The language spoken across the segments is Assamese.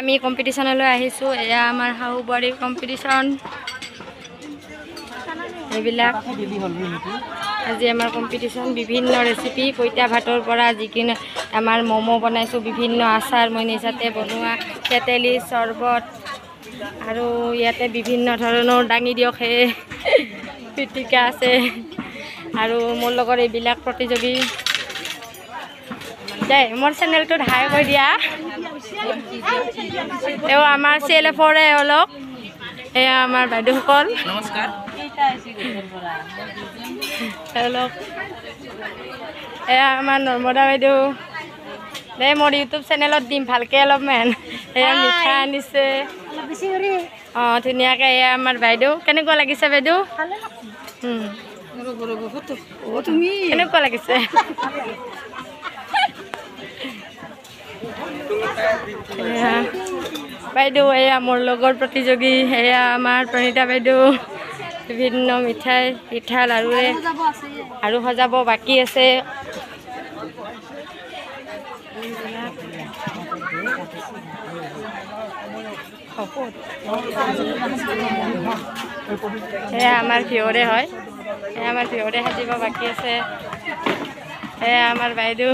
আমি কম্পিটিশনলৈ আহিছোঁ। এয়া আমাৰ শাহু বোৱাৰীৰ কম্পিটিশন। এইবিলাক আজি আমাৰ কম্পিটিশন বিভিন্ন ৰেচিপি পইতা ভাতৰ পৰা যিখিনি আমাৰ ম'ম' বনাইছোঁ, বিভিন্ন আচাৰ মই নিজাতে বনোৱা, তেতেলী চৰ্বত আৰু ইয়াতে বিভিন্ন ধৰণৰ দাঙি দিয়ক হে পিটিকা আছে আৰু মোৰ লগত এইবিলাক প্ৰতিযোগী দে মোৰ চেনেলটোত হাই কৰি দিয়া। এও আমাৰ CLF-ৰে অলপ এয়া আমাৰ বাইদেউসকল নমস্কাৰ। অলপ এয়া আমাৰ নৰ্মদা বাইদেউ দে মোৰ ইউটিউব চেনেলত দিম ভালকৈ অলপমান। এয়া মিঠা আনিছে অঁ ধুনীয়াকৈ। এয়া আমাৰ বাইদেউ কেনেকুৱা লাগিছে বাইদেউ? কেনেকুৱা লাগিছে? বাইদেউ এয়া মোৰ লগৰ প্ৰতিযোগী, এয়া আমাৰ প্ৰণীতা বাইদেউ বিভিন্ন মিঠাই পিঠা লাড়ুৰে আৰু সজাব বাকী আছে। এয়া আমাৰ ভিয়ৰে হয়, এয়া আমাৰ ভিয়ৰে সাজিব বাকী আছে। এয়া আমাৰ বাইদেউ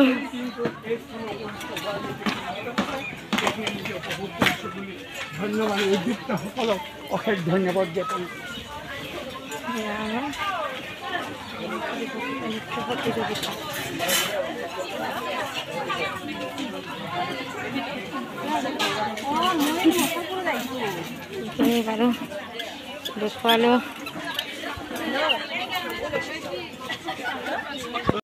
ধন্যবাদ। উদ্যোক্তাসকলক অশেষ ধন্যবাদ জ্ঞাপন। বাৰু দেখুৱালোঁ।